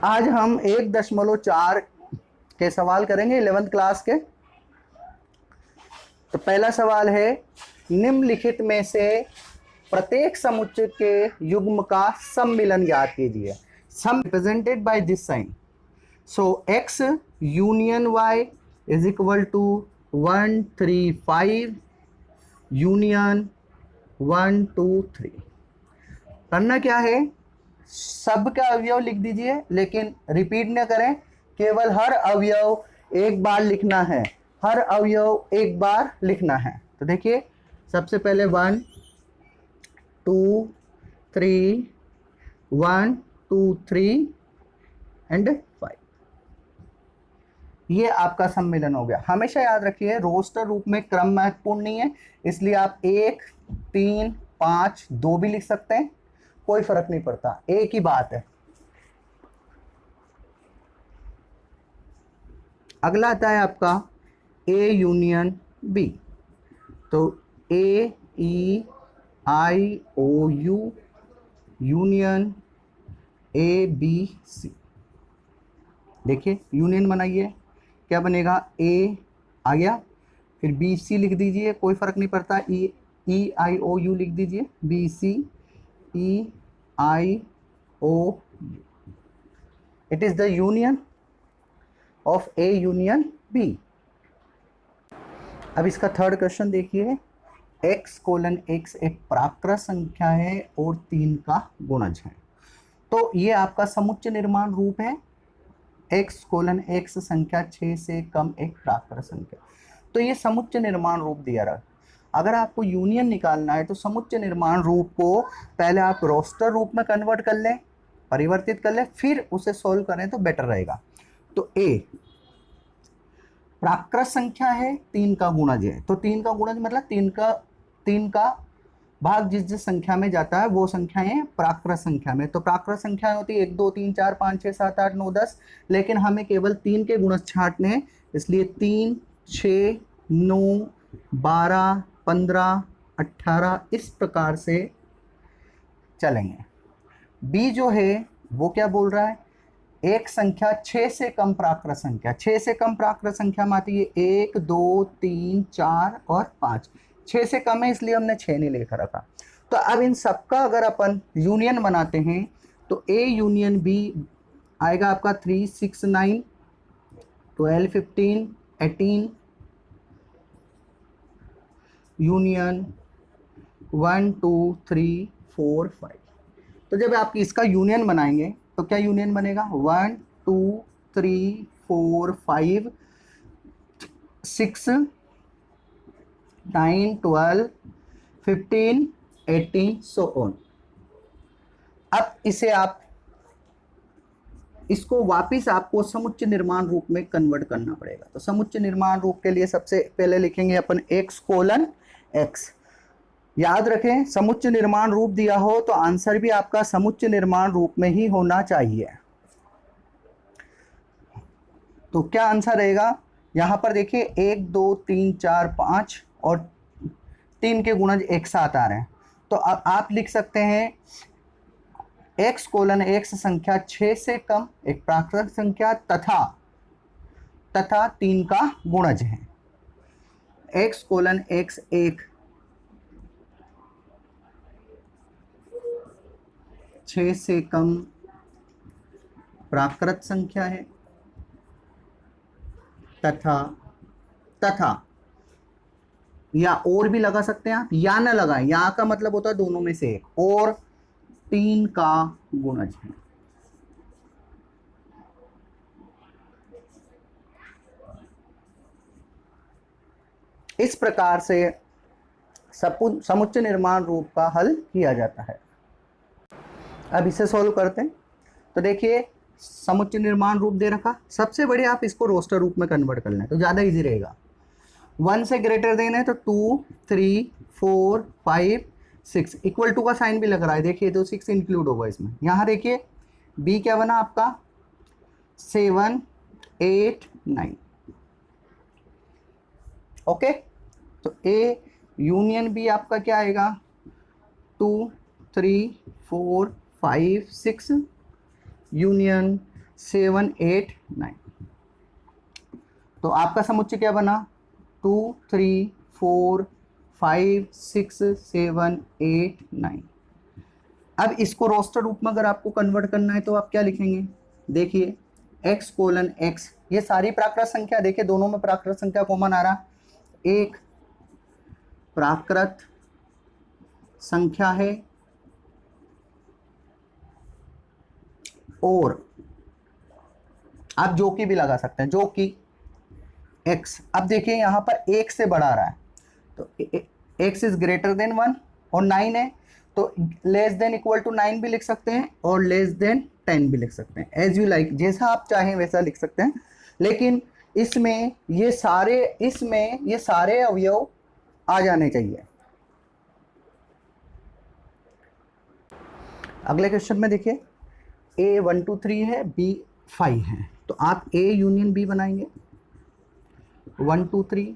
आज हम 1.4 के सवाल करेंगे 11th क्लास के। तो पहला सवाल है, निम्नलिखित में से प्रत्येक समुच्चय के युग्म का सम्मिलन ज्ञात कीजिए। Sum represented by this sign. So x union y is equal to 1 3 5 union 1 2 3। करना क्या है, सबका अवयव लिख दीजिए, लेकिन रिपीट न करें, केवल हर अवयव एक बार लिखना है, हर अवयव एक बार लिखना है। तो देखिए, सबसे पहले 1 2 3 1 2 3 एंड 5, ये आपका सम्मेलन हो गया। हमेशा याद रखिए, रोस्टर रूप में क्रम महत्वपूर्ण नहीं है, इसलिए आप 1 3 5 2 भी लिख सकते हैं, कोई फर्क नहीं पड़ता, एक ही बात है। अगला आता है आपका ए यूनियन बी। तो A E I O U union A B C. देखिए, यूनियन बनाइए, क्या बनेगा, ए आ गया, फिर बी सी लिख दीजिए, कोई फर्क नहीं पड़ता, ई आई ओ यू लिख दीजिए, B C E I O U. It is the union of A union B. अब इसका थर्ड क्वेश्चन देखिए, x:x एक प्राकृत संख्या है और 3 का गुणज है। तो ये आपका समुच्चय निर्माण रूप है, x:x संख्या 6 से कम एक प्राकृत संख्या। तो ये समुच्चय निर्माण रूप दिया रहा। अगर आपको यूनियन निकालना है तो समुच्चय निर्माण रूप को पहले आप रोस्टर रूप में कन्वर्ट कर लें, परिवर्तित कर लें, फिर उसे सोल्व करें तो बेटर रहेगा। तो ए प्राकृत संख्या है, 3 का गुणज है, तो 3 का गुणज मतलब 3 का भाग जिस जिस संख्या में जाता है वो संख्याएं प्राकृत संख्या में। तो प्राकृत संख्या होती है 1 2 3 4 5 6 7 8 9 10, लेकिन हमें केवल 3 के गुणज छांटने हैं, इसलिए 3 6 9 12 15 18 इस प्रकार से चलेंगे। बी जो है वो क्या बोल रहा है, एक संख्या 6 से कम प्राकृत संख्या, 6 से कम प्राकृत संख्या में आती है 1 2 3 4 और 5। 6 से कम है इसलिए हमने 6 नहीं लेकर रखा। तो अब इन सबका अगर अपन यूनियन बनाते हैं तो ए यूनियन बी आएगा आपका 3 6 9 12 15 18 यूनियन 1 2 3 4 5। तो जब आप इसका यूनियन बनाएंगे तो क्या यूनियन बनेगा, 1 2 3 4 5 6 9 12 15 18 सो ऑन। अब इसे आप इसको वापिस आपको समुच्चय निर्माण रूप में कन्वर्ट करना पड़ेगा। तो समुच्चय निर्माण रूप के लिए सबसे पहले लिखेंगे अपन x:x। याद रखें, समुच्चय निर्माण रूप दिया हो तो आंसर भी आपका समुच्चय निर्माण रूप में ही होना चाहिए। तो क्या आंसर रहेगा, यहां पर देखिए 1 2 3 4 5 और 3 के गुणज एक साथ आ रहे हैं। तो अब आप लिख सकते हैं x:x संख्या 6 से कम एक प्राकृत संख्या तथा 3 का गुणज है। x:x एक 6 से कम प्राकृत संख्या है तथा या और भी लगा सकते हैं आप, या ना लगाएं, या का मतलब होता है दोनों में से एक, और 3 का गुणज है। इस प्रकार से समुच्चय निर्माण रूप का हल किया जाता है। अब इसे सॉल्व करते हैं। तो देखिए, समुच्चय निर्माण रूप दे रखा, सबसे बढ़िया आप इसको रोस्टर रूप में कन्वर्ट कर लें तो ज़्यादा इजी रहेगा। 1 से ग्रेटर देना है तो 2 3 4 5 6, इक्वल टू का साइन भी लग रहा है, देखिए तो 6 इंक्लूड होगा इसमें। यहाँ देखिए बी क्या बना आपका 7 8 9। ओके, तो ए यूनियन बी आपका क्या आएगा 2 3 4 5 6 यूनियन 7 8 9। तो आपका समुच्चय क्या बना? 2 3 4 5 6 7 8 9। अब इसको रोस्टर रूप में अगर आपको कन्वर्ट करना है तो आप क्या लिखेंगे? देखिए x:x, ये सारी प्राकृत संख्या, देखिए दोनों में प्राकृत संख्या कॉमन आ रहा, एक प्राकृत संख्या है और आप जो की भी लगा सकते हैं, जो कि x। अब देखिए यहां पर एक से बढ़ा रहा है तो x इज ग्रेटर देन 1 और 9 है तो लेस देन इक्वल टू 9 भी लिख सकते हैं और लेस देन 10 भी लिख सकते हैं, एज यू लाइक, जैसा आप चाहें वैसा लिख सकते हैं। लेकिन इसमें ये सारे अवयव आ जाने चाहिए। अगले क्वेश्चन में देखिए a 1 2 3 है, b 5 है, तो आप a यूनियन b बनाएंगे, 1 2 3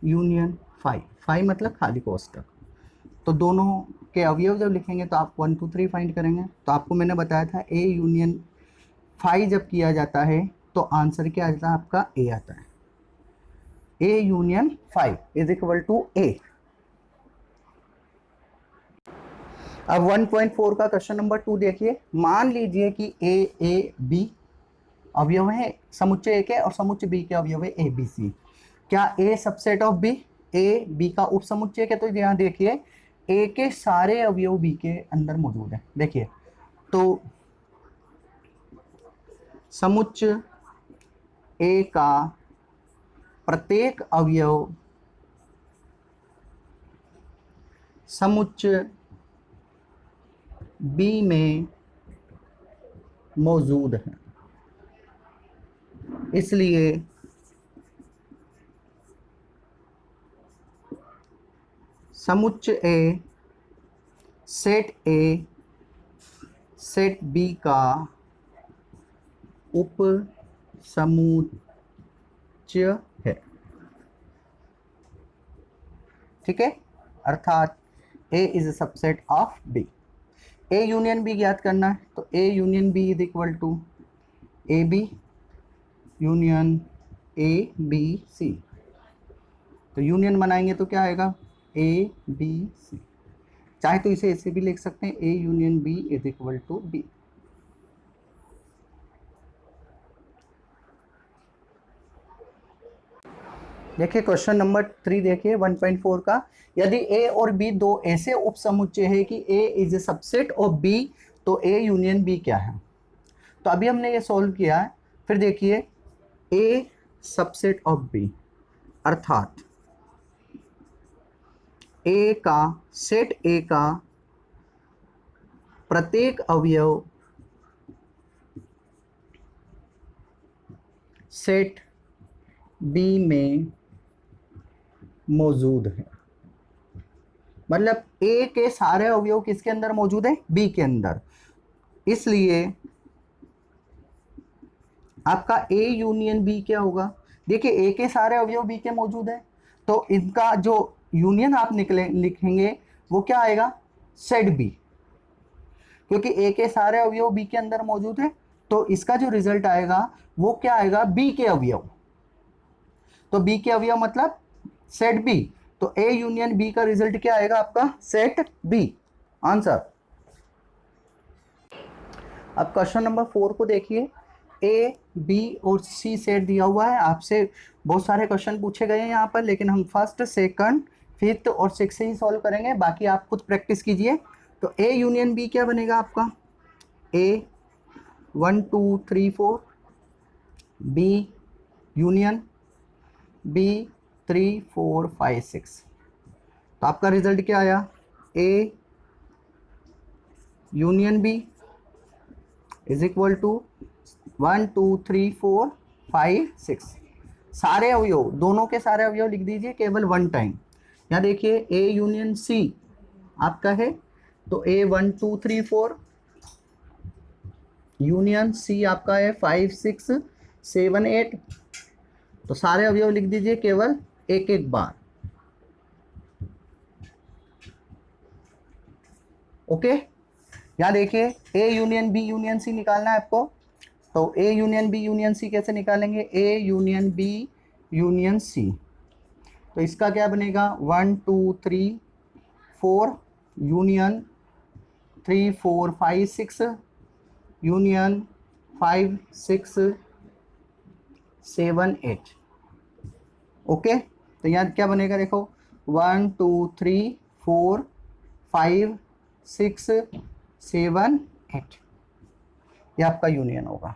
यूनियन 5, 5 मतलब खाली कोष्ठक। तो दोनों के अवयव जब लिखेंगे तो आप 1 2 3 फाइंड करेंगे। तो आपको मैंने बताया था a यूनियन 5 जब किया जाता है तो आंसर क्या आता है? आपका a आता है। a union 5 is equal to a। अब 1.4 का क्वेश्चन नंबर 2 देखिए। मान लीजिए कि a अवयव है, समुच्चय ए के और समुच्चय बी के अवयव है ए बी सी। क्या A subset of B? A B का उप समुच्चय है? तो यहाँ देखिए ए के सारे अवयव बी के अंदर मौजूद है। देखिए तो समुच्चय ए का प्रत्येक अवयव समुच्चय बी में मौजूद है, इसलिए समुच्चय ए सेट बी का उप समुच्चय है। ठीक है, अर्थात A is a subset of B. A union B ज्ञात करना है तो A union B is equal to A B union A B C. तो यूनियन बनाएंगे तो क्या आएगा? A B C. चाहे तो इसे ऐसे भी लिख सकते हैं, A union B is equal to B. देखिए क्वेश्चन नंबर 3 देखिए 1.4 का। यदि ए और बी दो ऐसे उप समुच्चय है कि A is a subset of B, तो ए यूनियन बी क्या है? तो अभी हमने ये सॉल्व किया है। फिर देखिए ए सबसेट ऑफ बी अर्थात ए का सेट ए का प्रत्येक अवयव सेट बी में मौजूद है। मतलब ए के सारे अवयव किसके अंदर मौजूद है? बी के अंदर। इसलिए आपका ए यूनियन बी क्या होगा? देखिए ए के सारे अवयव बी के मौजूद है तो इनका जो यूनियन आप लिखेंगे वो क्या आएगा? Set B. क्योंकि ए के सारे अवयव बी के अंदर मौजूद है तो इसका जो रिजल्ट आएगा वो क्या आएगा? बी के अवयव। तो बी के अवयव मतलब सेट बी, तो ए यूनियन बी का रिजल्ट क्या आएगा? आपका सेट बी। आंसर। अब क्वेश्चन नंबर 4 को देखिए। ए बी और सी सेट दिया हुआ है। आपसे बहुत सारे क्वेश्चन पूछे गए हैं यहाँ पर, लेकिन हम फर्स्ट सेकंड फिफ्थ और सिक्स ही सॉल्व करेंगे, बाकी आप खुद प्रैक्टिस कीजिए। तो ए यूनियन बी क्या बनेगा आपका? A 1 2 3 4, B union B 3 4 5 6। तो आपका रिजल्ट क्या आया? A union B is equal to 1 2 3 4 5 6। सारे अवयव, दोनों के सारे अवयव लिख दीजिए केवल वन टाइम। यहाँ देखिए ए यूनियन सी आपका है तो ए 1 2 3 4 यूनियन सी आपका है 5 6 7 8। तो सारे अवयव लिख दीजिए केवल एक एक बार। ओके, यहाँ देखिए A union B union C निकालना है आपको, तो A union B union C कैसे निकालेंगे, A union B union C, तो इसका क्या बनेगा 1 2 3 4 यूनियन 3 4 5 6 यूनियन 5 6 7 8। ओके, तो यहाँ क्या बनेगा देखो 1 2 3 4 5 6 7 8, ये आपका यूनियन होगा।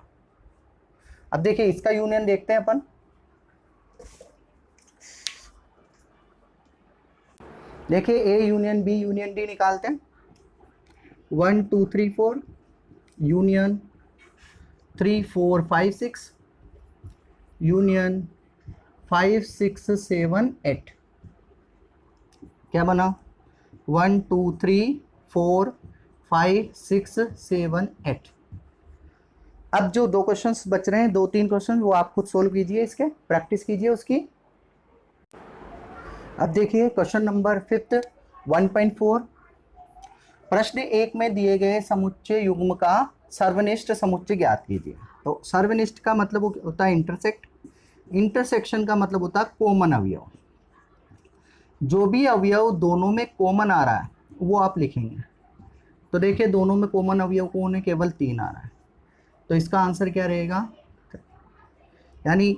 अब देखिए इसका यूनियन देखते हैं अपन, देखिए A union B union D निकालते हैं, 1 2 3 4 यूनियन 3 4 5 6 यूनियन 5 6 7 8, क्या बना 1 2 3 4 5 6 7 8। अब जो दो क्वेश्चंस बच रहे हैं, 2-3 क्वेश्चन, वो आप खुद सोल्व कीजिए, इसके प्रैक्टिस कीजिए उसकी। अब देखिए क्वेश्चन नंबर 5 1.4, प्रश्न 1 में दिए गए समुच्चय युग्म का सर्वनिष्ठ समुच्चय ज्ञात कीजिए। तो सर्वनिष्ठ का मतलब होता है इंटरसेक्ट, इंटरसेक्शन का मतलब होता है कॉमन अवयव। जो भी अवयव दोनों में कॉमन आ रहा है वो आप लिखेंगे। तो देखिए दोनों में कॉमन अवयव कौन है, केवल 3 आ रहा है, तो इसका आंसर क्या रहेगा, यानी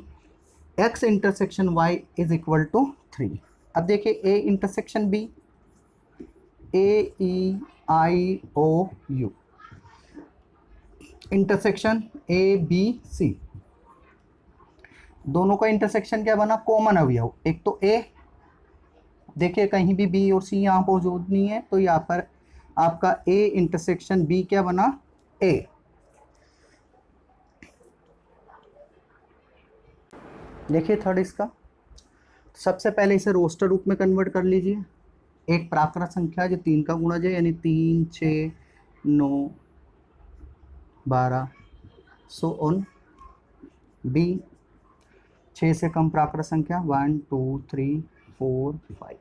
x intersection y is equal to 3। अब देखिए a intersection b, a e i o u intersection a b c, दोनों का इंटरसेक्शन क्या बना, कॉमन अवयव। एक तो a, देखिए कहीं भी b और c यहाँ मौजूद नहीं है, तो यहाँ पर आपका a इंटरसेक्शन b क्या बना, a। देखिए थर्ड इसका, सबसे पहले इसे रोस्टर रूप में कन्वर्ट कर लीजिए। एक प्राकृत संख्या जो 3 का गुणज है, यानी 3 6 9 12 सो ऑन। बी 6 से कम प्राकृत संख्या 1 2 3 4 5,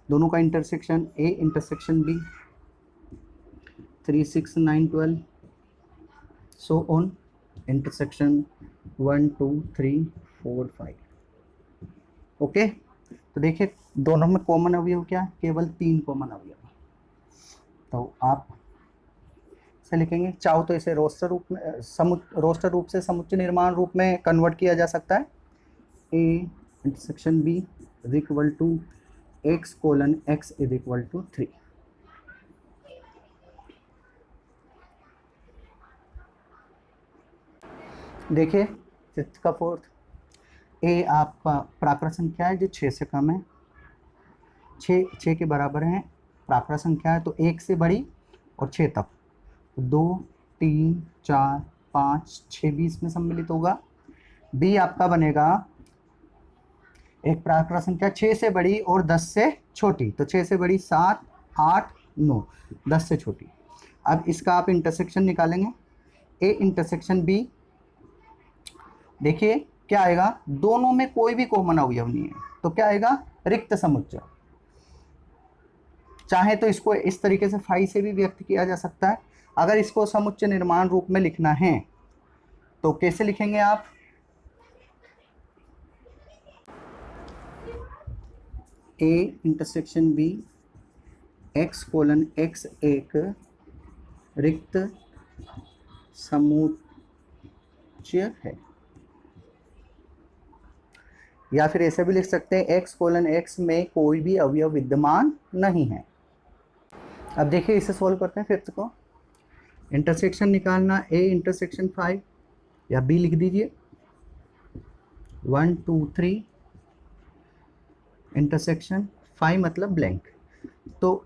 दोनों का intersection A intersection B 3 6 9 12 so on, intersection 1 2 3 4 5। Okay, तो देखिए दोनों में कॉमन अवयव क्या है, केवल 3 कॉमन अवयव। तो आप से लिखेंगे, चाहो तो इसे रोस्टर रूप में रोस्टर रूप से समुच्चय निर्माण रूप में कन्वर्ट किया जा सकता है। A intersection B is equal to x colon x is equal to 3। देखिए फिफ्थ का फोर्थ, ए आपका प्राकृत संख्या है जो 6 से कम है, 6 के बराबर है प्राकृत संख्या है, तो 1 से बड़ी और 6 तक, 2 3 4 5 6 भी इसमें सम्मिलित होगा। बी आपका बनेगा एक प्राकृत संख्या 6 से बड़ी और 10 से छोटी, तो 6 से बड़ी 7 8 9, 10 से छोटी। अब इसका आप इंटरसेक्शन निकालेंगे, ए इंटरसेक्शन बी, देखिए क्या आएगा, दोनों में कोई भी कॉमन अवयव नहीं है, तो क्या आएगा, रिक्त समुच्चय। चाहे तो इसको इस तरीके से फाई से भी व्यक्त किया जा सकता है। अगर इसको समुच्चय निर्माण रूप में लिखना है तो कैसे लिखेंगे आप, A intersection B x colon x एक रिक्त समुच्चय है, या फिर ऐसे भी लिख सकते हैं एक्स कोलन एक्स में कोई भी अवयव विद्यमान नहीं है। अब देखिए इसे सॉल्व करते हैं फिफ्थ को, इंटरसेक्शन निकालना, ए इंटरसेक्शन 5 या बी लिख दीजिए, 1 2 3 इंटरसेक्शन 5 मतलब ब्लैंक, तो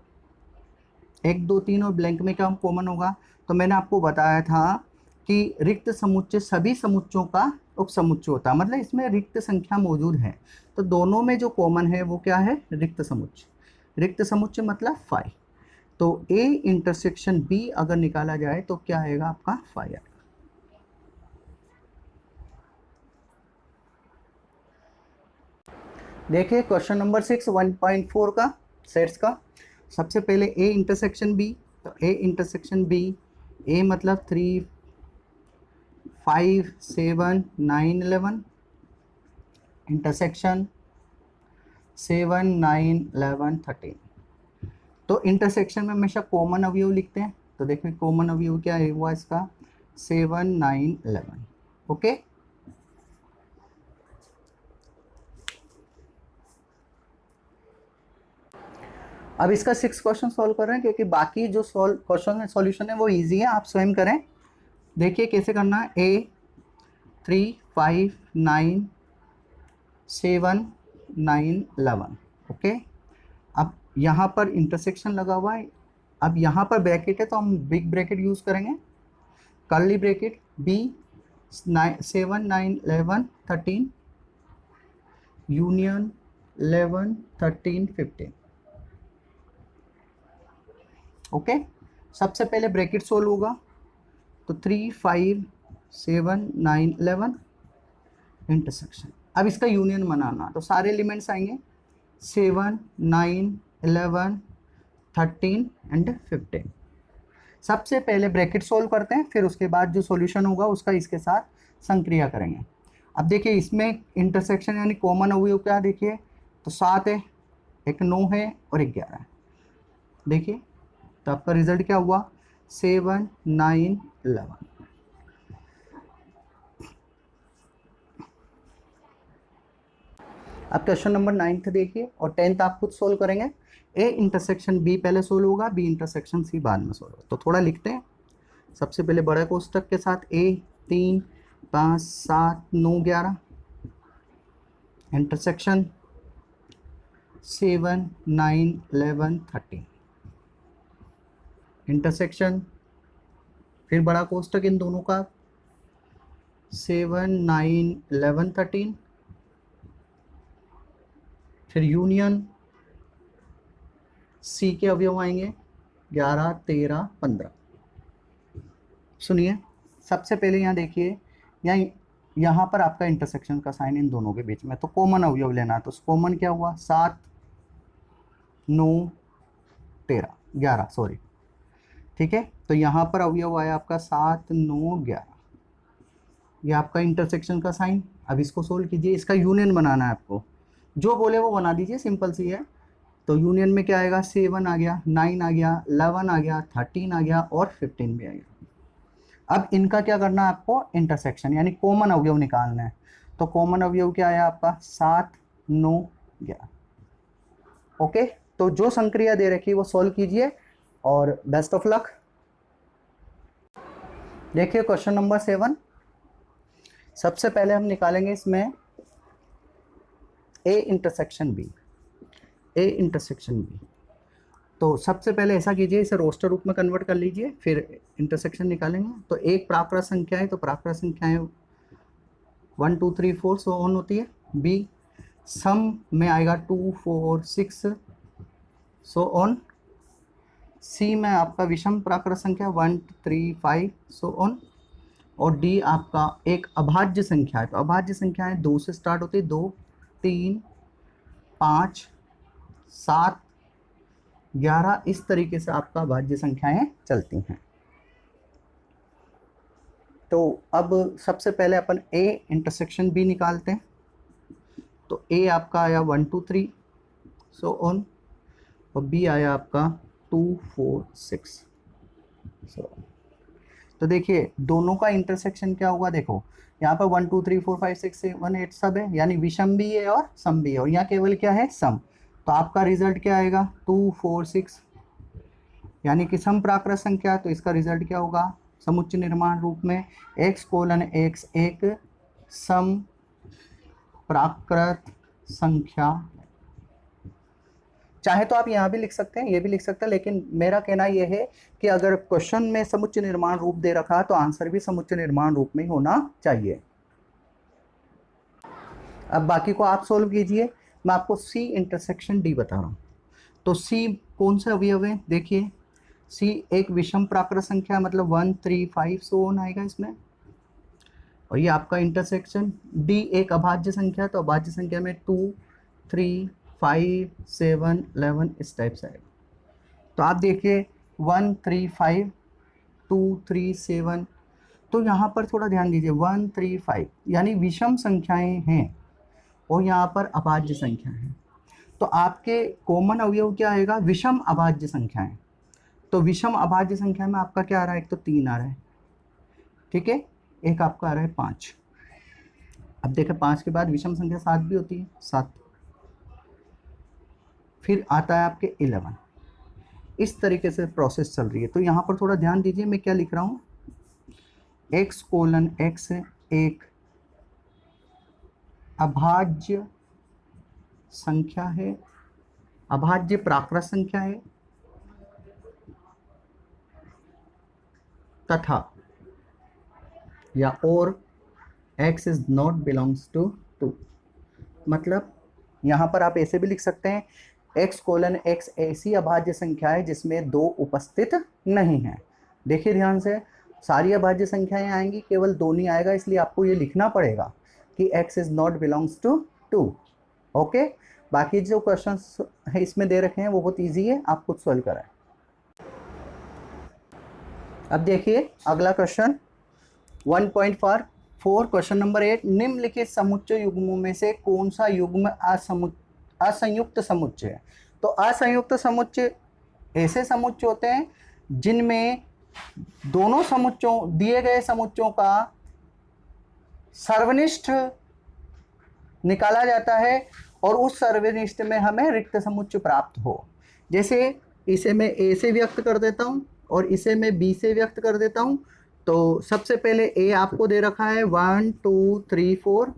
1 2 3 और ब्लैंक में क्या कॉमन होगा, तो मैंने आपको बताया था कि रिक्त समुच्चय सभी समुच्चयों का उपसमुच्चय होता है, मतलब इसमें रिक्त संख्या मौजूद है, तो दोनों में जो कॉमन है वो क्या है, रिक्त समुच्चय। रिक्त समुच्चय मतलब 5, तो ए इंटरसेक्शन बी अगर निकाला जाए तो क्या आएगा आपका 5 आएगा। देखिए क्वेश्चन नंबर 6 1.4 का सेट्स का, सबसे पहले ए इंटरसेक्शन बी, तो ए इंटरसेक्शन बी, ए मतलब 3 5 7 9 11, इंटरसेक्शन 7 9 11 13। तो इंटरसेक्शन में हमेशा कॉमन अवयव लिखते हैं, तो देखिए कॉमन अवयव क्या है हुआ इसका 7 9 11। ओके, अब इसका 6 क्वेश्चन सॉल्व कर रहे हैं, क्योंकि बाकी जो क्वेश्चन है सॉल्यूशन है वो इजी है, आप स्वयं करें। देखिए कैसे करना है, ए 3 5 9 7 9 11। ओके, अब यहाँ पर इंटरसेक्शन लगा हुआ है, अब यहाँ पर ब्रैकेट है तो हम बिग ब्रैकेट यूज़ करेंगे, curly bracket B 7 9 11 13 union 11 13 15। Okay, सबसे पहले ब्रैकेट सोल्व होगा, तो 3 5 7 9 11 इंटरसेक्शन। अब इसका यूनियन बनाना, तो सारे एलिमेंट्स आएंगे 7 9 11 13 एंड 15। सबसे पहले ब्रैकेट सोल्व करते हैं, फिर उसके बाद जो सॉल्यूशन होगा उसका इसके साथ संक्रिया करेंगे। अब देखिए इसमें इंटरसेक्शन यानी कॉमन अवयव क्या, देखिए तो 7 है, एक 9 है और एक 11 है। देखिए तो आपका रिजल्ट क्या हुआ 7 9 11। अब क्वेश्चन नंबर 9 देखिए और 10 आप खुद सोल्व करेंगे। ए इंटरसेक्शन बी पहले सोल्व होगा, बी इंटरसेक्शन सी बाद में सोल्व होगा। तो थोड़ा लिखते हैं, सबसे पहले बड़े कोष्टक के साथ ए 3 5 7 9 11 इंटरसेक्शन 7 9 11 13 इंटरसेक्शन, फिर बड़ा कोष्टक इन दोनों का 7 9 11 13, फिर यूनियन सी के अवयव आएंगे 11 13 15। सुनिए सबसे पहले यहाँ देखिए, यहाँ पर आपका इंटरसेक्शन का साइन इन दोनों के बीच में, तो कॉमन अवयव लेना है, तो कॉमन क्या हुआ 7 9 13 11, सॉरी, ठीक है। तो यहाँ पर अवयव आया आपका 7 9 11, ये आपका इंटरसेक्शन का साइन। अब इसको सोल्व कीजिए, इसका यूनियन बनाना है आपको, जो बोले वो बना दीजिए, सिंपल सी है। तो यूनियन में क्या आएगा 7 आ गया, 9 आ गया, 11 आ गया, 13 आ गया और 15 भी आ गया। अब इनका क्या करना है आपको, इंटरसेक्शन यानी कॉमन अवयव निकालना है। तो कॉमन अवयव क्या आया आपका 7 9 11। ओके, तो जो संक्रिया दे रखी है वो सॉल्व कीजिए और बेस्ट ऑफ लक। देखिए क्वेश्चन नंबर 7, सबसे पहले हम निकालेंगे इसमें A intersection B, A intersection B. तो सबसे पहले ऐसा कीजिए, इसे रोस्टर रूप में कन्वर्ट कर लीजिए, फिर इंटरसेक्शन निकालेंगे। तो एक प्राकृत संख्या है, तो प्राकृत संख्याएं 1 2 3 4 सो ऑन होती है। बी सम में आएगा 2 4 6 सो ऑन। सी में आपका विषम प्राकृत संख्या 1 3 5 सो ऑन। और डी आपका एक अभाज्य संख्या है, तो अभाज्य संख्याएं 2 से स्टार्ट होती है, 2 3 5 7 11, इस तरीके से आपका अभाज्य संख्याएं चलती हैं। तो अब सबसे पहले अपन ए इंटरसेक्शन बी निकालते हैं। तो ए आपका आया 1 2 3 सो ऑन, और बी आया आपका 2 4 6 सो। तो देखिए दोनों का इंटरसेक्शन क्या होगा, देखो यहाँ पर 1 2 3 4 5 6 7 8 सब है, यानी विषम भी है और सम भी है, और यहाँ केवल क्या है सम। तो आपका रिजल्ट क्या आएगा 2 4 6, यानी कि सम प्राकृत संख्या। तो इसका रिजल्ट क्या होगा समुच्च निर्माण रूप में x कोलन x एक सम प्राकृत संख्या। चाहे तो आप यहाँ भी लिख सकते हैं, ये भी लिख सकते हैं, लेकिन मेरा कहना यह है कि अगर क्वेश्चन में समुच्च निर्माण रूप दे रखा है तो आंसर भी समुच्च निर्माण रूप में ही होना चाहिए। अब बाकी को आप सोल्व कीजिए, मैं आपको सी इंटरसेक्शन डी बता रहा हूँ। तो सी कौन से अवयव है, देखिए सी एक विषम प्राकृत संख्या, मतलब 1 3 5 सो ऑन आएगा इसमें, और ये आपका इंटरसेक्शन। डी एक अभाज्य संख्या, तो अभाज्य संख्या में 2 3 5 7 11 इस टाइप से आएगा। तो आप देखिए 1 3 5 2 3 7। तो यहाँ पर थोड़ा ध्यान दीजिए, 1 3 5 यानी विषम संख्याएं हैं और यहाँ पर अभाज्य संख्या है। तो आपके कॉमन अवयव क्या आएगा? विषम अभाज्य संख्याएं। तो विषम अभाज्य संख्या में आपका क्या आ रहा है? एक तो 3 आ रहा है, ठीक है, एक आपका आ रहा है 5। अब देखें 5 के बाद विषम संख्या 7 भी होती है, 7। फिर आता है आपके 11। इस तरीके से प्रोसेस चल रही है। तो यहाँ पर थोड़ा ध्यान दीजिए, मैं क्या लिख रहा हूँ, x:x एक अभाज्य संख्या है, अभाज्य प्राकृत संख्या है, तथा या और x is not belongs to 2। मतलब यहाँ पर आप ऐसे भी लिख सकते हैं, x:x ऐसी अभाज्य संख्या है जिसमें 2 उपस्थित नहीं है। देखिए ध्यान से, सारी अभाज्य संख्याएं आएंगी, केवल 2 नहीं आएगा, इसलिए आपको ये लिखना पड़ेगा कि x is not belongs to 2। Okay, बाकी जो क्वेश्चंस है इसमें दे रखे हैं वो बहुत ईजी है, आप खुद सॉल्व करें। अब देखिए अगला क्वेश्चन 1.4 क्वेश्चन नंबर 8, निम्नलिखित समुच्चय युग्मों में से कौन सा युग्म असंयुक्त समुच्चय है? तो असंयुक्त समुच्चय ऐसे समुच्चय होते हैं जिनमें दोनों समुच्चयों, दिए गए समुच्चयों का सर्वनिष्ठ निकाला जाता है और उस सर्वनिष्ठ में हमें रिक्त समुच्चय प्राप्त हो। जैसे इसे मैं ए से व्यक्त कर देता हूँ और इसे मैं बी से व्यक्त कर देता हूँ। तो सबसे पहले ए आपको दे रखा है 1 2 3 4,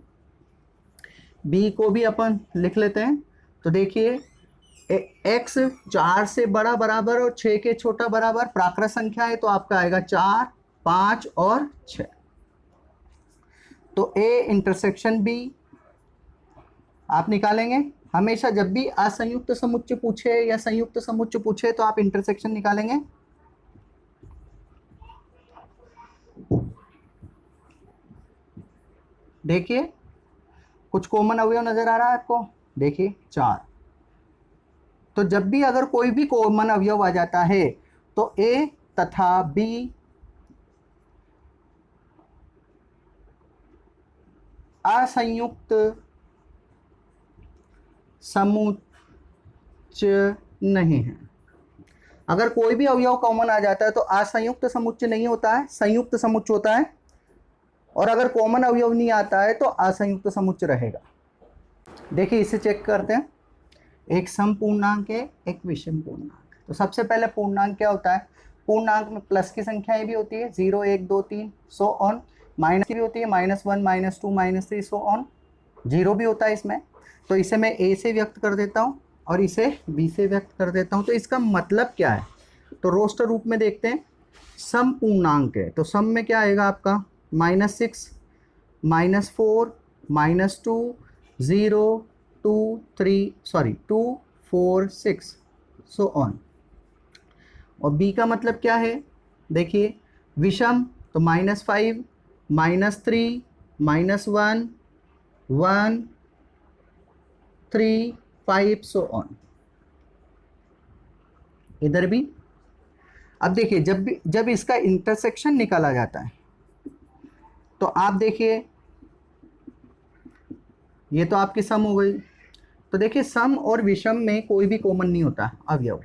बी को भी अपन लिख लेते हैं। तो देखिए x 4 से बड़ा बराबर और 6 के छोटा बराबर प्राकृत संख्या है, तो आपका आएगा 4 5 और 6। तो ए इंटरसेक्शन बी आप निकालेंगे। हमेशा जब भी असंयुक्त समुच्चय पूछे या संयुक्त समुच्चय पूछे तो आप इंटरसेक्शन निकालेंगे। देखिए कुछ कॉमन अवयव नजर आ रहा है आपको, देखिए 4। तो जब भी अगर कोई भी कॉमन अवयव आ जाता है तो ए तथा बी असंयुक्त समुच्चय नहीं है। अगर कोई भी अवयव कॉमन आ जाता है तो असंयुक्त समुच्चय नहीं होता है, संयुक्त समुच्चय होता है। और अगर कॉमन अवयव नहीं आता है तो असंयुक्त समुच्चय रहेगा। देखिए इसे चेक करते हैं, एक सम पूर्णांक है, एक विषम पूर्णांक। तो सबसे पहले पूर्णांक क्या होता है? पूर्णांक में प्लस की संख्याएं भी होती है, 0 1 2 3 सो ऑन, माइनस भी होती है, -1 -2 -3 सो ऑन, 0 भी होता है इसमें। तो इसे मैं ए से व्यक्त कर देता हूँ और इसे बी से व्यक्त कर देता हूँ। तो इसका मतलब क्या है? तो रोस्टर रूप में देखते हैं, सम पूर्णांक है तो सम में क्या आएगा आपका? -6 -4 -2 0 2 3 2 4 6 सो ऑन। और बी का मतलब क्या है? देखिए विषम, तो -5 -3 -1 1 3 5 सो ऑन। इधर भी अब देखिए जब इसका इंटरसेक्शन निकाला जाता है तो आप देखिए ये तो आपकी सम हो गई। तो देखिए सम और विषम में कोई भी कॉमन नहीं होता अवयव।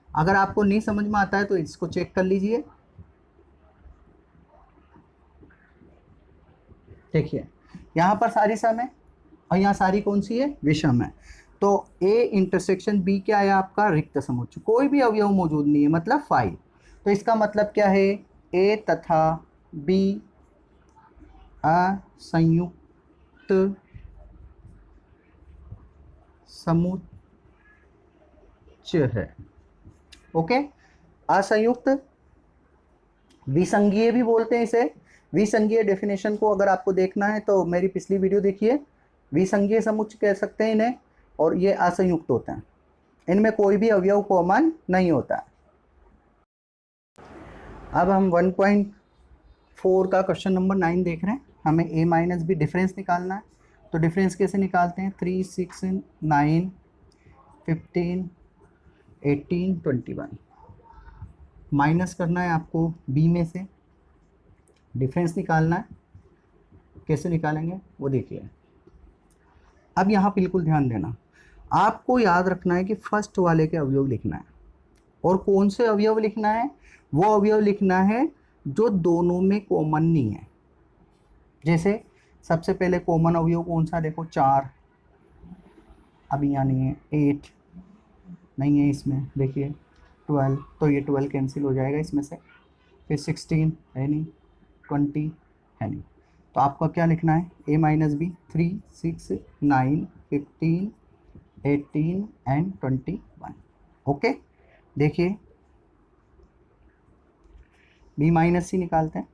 अगर आपको नहीं समझ में आता है तो इसको चेक कर लीजिए। देखिए यहाँ पर सारी सम है और यहाँ सारी कौन सी है? विषम है। तो ए इंटरसेक्शन बी क्या है आपका? रिक्त समुच्चय। कोई भी अवयव मौजूद नहीं है, मतलब 5। तो इसका मतलब क्या है? ए तथा बी असंयुक्त समुच्चय है। ओके, असंयुक्त, विसंगीय भी बोलते हैं इसे। विसंगीय डेफिनेशन को अगर आपको देखना है तो मेरी पिछली वीडियो देखिए। विसंगीय समुच्चय कह सकते हैं इन्हें, और ये असंयुक्त होते हैं, इनमें कोई भी अवयव कॉमन नहीं होता। अब हम 1.4 का क्वेश्चन नंबर 9 देख रहे हैं। हमें a माइनस बी डिफरेंस निकालना है। तो डिफरेंस कैसे निकालते हैं? 3 6 9 15 18 21। माइनस करना है आपको बी में से, डिफरेंस निकालना है। कैसे निकालेंगे वो देखिए। अब यहाँ बिल्कुल ध्यान देना, आपको याद रखना है कि फर्स्ट वाले के अवयव लिखना है। और कौन से अवयव लिखना है? वो अवयव लिखना है जो दोनों में कॉमन नहीं है। जैसे सबसे पहले कॉमन अवयव कौन सा, देखो 4, अभी यहाँ नहीं है, 8 नहीं है इसमें, देखिए 12, तो ये 12 कैंसिल हो जाएगा इसमें से। फिर 16 है नहीं, 20 है नहीं, तो आपका क्या लिखना है? a minus B, 3, 6, 9, 15, 18 and 21। Okay, देखिए b माइनस सी निकालते हैं।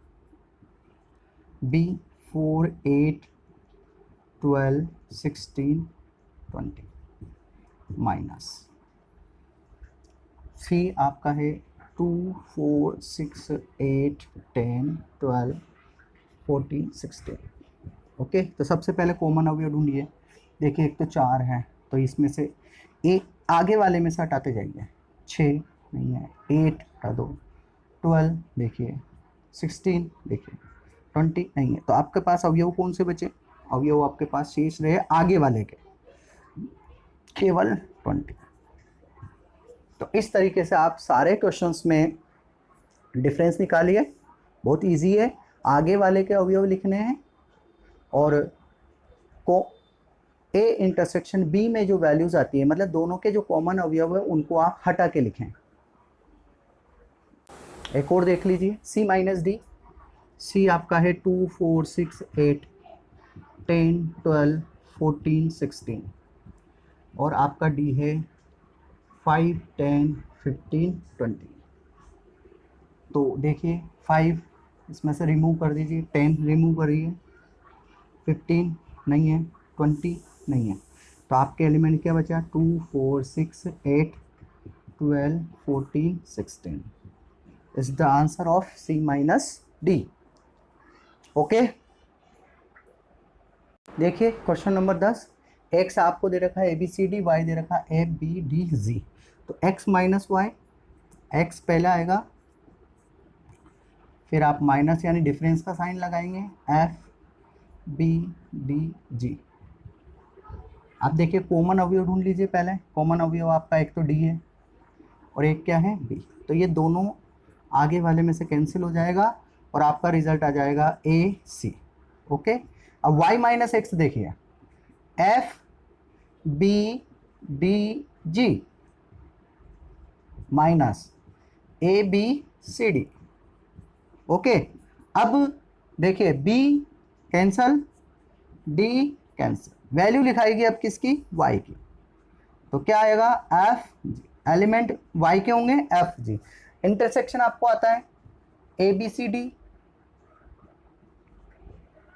b 4, 8, 12, 16, 20 माइनस सी आपका है 2, 4, 6, 8, 10, 12, 14, 16। ओके, तो सबसे पहले कॉमन अवयव ढूंढिए। देखिए एक तो 4 है, तो इसमें से एक आगे वाले में से हटाते जाइए। 6 नहीं है, 8 हटा दो, 12 देखिए, 16 देखिए, 20 नहीं है, तो आपके पास अवयव कौन से बचे? अवयव आपके पास शेष रहे आगे वाले के, केवल 20। तो इस तरीके से आप सारे क्वेश्चंस में डिफरेंस निकालिए। बहुत इजी है, आगे वाले के अवयव लिखने हैं और को ए इंटरसेक्शन बी में जो वैल्यूज आती है, मतलब दोनों के जो कॉमन अवयव है उनको आप हटा के लिखें। एक और देख लीजिए, सी माइनस डी। सी आपका है 2, 4, 6, 8, 10, 12, 14, 16 और आपका डी है 5, 10, 15, 20। तो देखिए 5 इसमें से रिमूव कर दीजिए, 10 रिमूव करिए, 15 नहीं है, 20 नहीं है, तो आपके एलिमेंट क्या बचा? 2, 4, 6, 8, 12, 14, 16 is the answer of C minus D. Okay, देखिए क्वेश्चन नंबर 10। एक्स आपको दे रखा है A B C D, Y दे रखा है ए बी डी जी। तो एक्स माइनस वाई, एक्स पहले आएगा, फिर आप माइनस यानी डिफरेंस का साइन लगाएंगे, एफ बी डी जी। आप देखिए कॉमन अवयव ढूंढ लीजिए पहले। कॉमन अवयव आपका एक तो डी है और एक क्या है? बी। तो ये दोनों आगे वाले में से कैंसिल हो जाएगा और आपका रिजल्ट आ जाएगा ए सी। ओके, अब y माइनस एक्स देखिए, F B D G minus A B C D. Okay, अब देखिए b cancel, d cancel, value लिखाएगी अब किसकी? y की। तो क्या आएगा? एफ जी, एलिमेंट y के होंगे एफ जी। इंटरसेक्शन आपको आता है A B C D,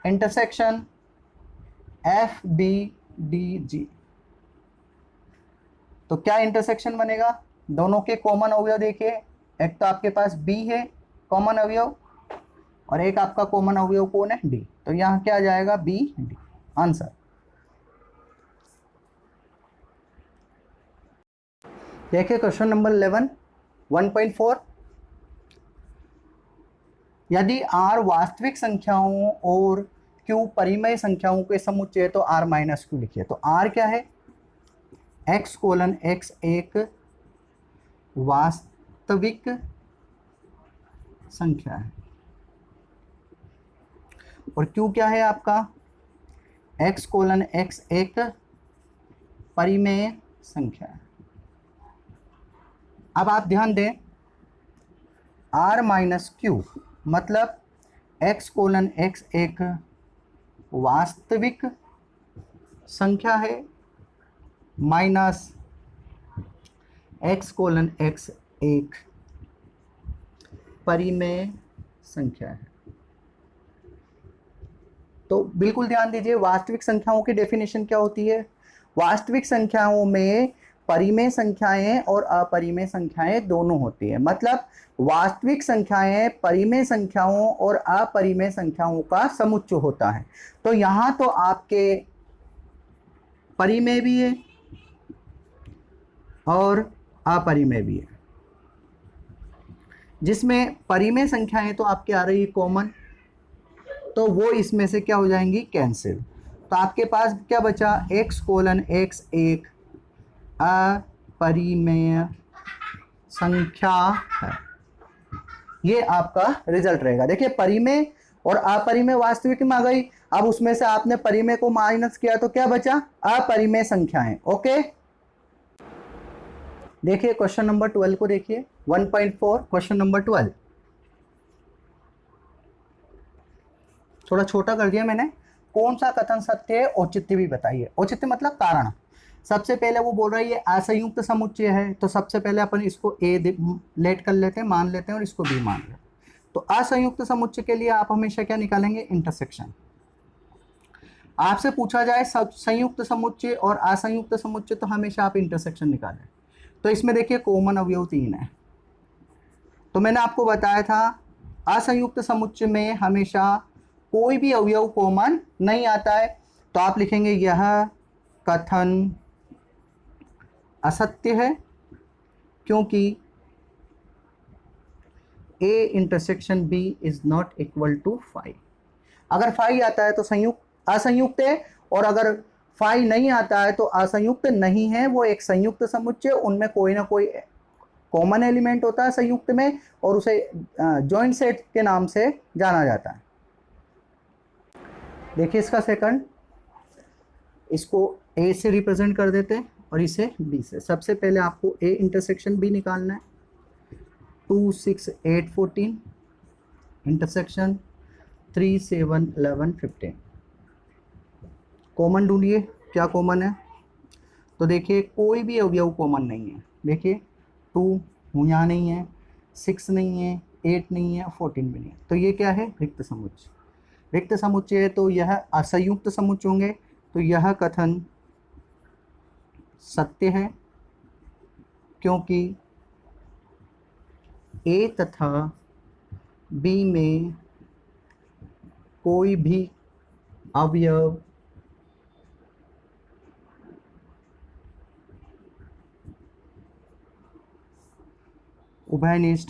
intersection F B D G. तो क्या इंटरसेक्शन बनेगा? दोनों के कॉमन अवयव देखिए, एक तो आपके पास b है कॉमन अवयव और एक आपका कॉमन अवयव कौन है? d। तो यहाँ क्या आ जाएगा? b d answer. देखिए क्वेश्चन नंबर 11, 1.4। यदि r वास्तविक संख्याओं और q परिमेय संख्याओं के समुच्चय है तो r माइनस क्यू लिखिए। तो r क्या है? x कोलन x एक वास्तविक संख्या है और q क्या है आपका? x कोलन x एक परिमेय संख्या है। अब आप ध्यान दें, r माइनस क्यू मतलब x कोलन x एक वास्तविक संख्या है माइनस x कोलन x एक परिमेय संख्या है। तो बिल्कुल ध्यान दीजिए, वास्तविक संख्याओं की डेफिनेशन क्या होती है? वास्तविक संख्याओं में परिमेय संख्याएं और अपरिमेय संख्याएं दोनों होती है। मतलब वास्तविक संख्याएं परिमेय संख्याओं और अपरिमेय संख्याओं का समुच्चय होता है। तो यहाँ तो आपके परिमेय भी है और अपरिमेय भी है। जिसमें परिमेय संख्याएं तो आपकी आ रही है कॉमन, तो वो इसमें से क्या हो जाएंगी, कैंसिल। तो आपके पास क्या बचा, x:x1 अपरिमेय संख्या है। ये आपका रिजल्ट रहेगा। देखिए परिमेय और अपरिमेय वास्तविक में आ गई, अब उसमें से आपने परिमेय को माइनस किया तो क्या बचा, अपरिमेय संख्याएं। ओके, देखिए क्वेश्चन नंबर 12 को देखिए, 1.4 क्वेश्चन नंबर 12। थोड़ा छोटा कर दिया मैंने। कौन सा कथन सत्य है, औचित्य भी बताइए। औचित्य मतलब कारण। सबसे पहले वो बोल रही है असंयुक्त समुच्चय है, तो सबसे पहले अपन इसको ए लेट कर लेते हैं, मान लेते हैं, और इसको बी मान लेते हैं। तो असंयुक्त समुच्चय के लिए आप हमेशा क्या निकालेंगे, इंटरसेक्शन। आपसे पूछा जाए सब संयुक्त समुच्चय और असंयुक्त समुच्चय, तो हमेशा आप इंटरसेक्शन निकालें। तो इसमें देखिए कॉमन अवयव 3 है, तो मैंने आपको बताया था असंयुक्त समुच्चय में हमेशा कोई भी अवयव कॉमन नहीं आता है। तो आप लिखेंगे यह कथन असत्य है क्योंकि A intersection B is not equal to 5। अगर 5 आता है तो संयुक्त असंयुक्त है, और अगर 5 नहीं आता है तो असंयुक्त नहीं है। वो एक संयुक्त समुच्चय, उनमें कोई ना कोई कॉमन एलिमेंट होता है संयुक्त में, और उसे जॉइंट सेट के नाम से जाना जाता है। देखिए इसका सेकंड, इसको A से रिप्रेजेंट कर देते हैं और इसे B से। सबसे पहले आपको A इंटरसेक्शन B निकालना है। 2 6 8 14 इंटरसेक्शन 3 7 11 15। कॉमन ढूंढिए, क्या कॉमन है। तो देखिए कोई भी अवयव कॉमन नहीं है। देखिए 2 यहाँ नहीं है, 6 नहीं है, 8 नहीं है, 14 भी नहीं है। तो ये क्या है, रिक्त समुच्चय। रिक्त समुच्चय है तो यह असंयुक्त समुच्चय होंगे। तो यह कथन सत्य है क्योंकि A तथा B में कोई भी अवयव उभयनिष्ठ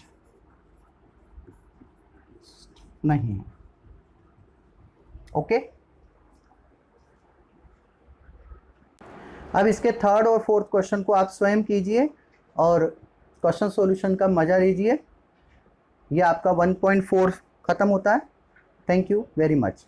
नहीं है। ओके, अब इसके थर्ड और फोर्थ क्वेश्चन को आप स्वयं कीजिए और क्वेश्चन सॉल्यूशन का मजा लीजिए। ये आपका 1.4 खत्म होता है। Thank you very much.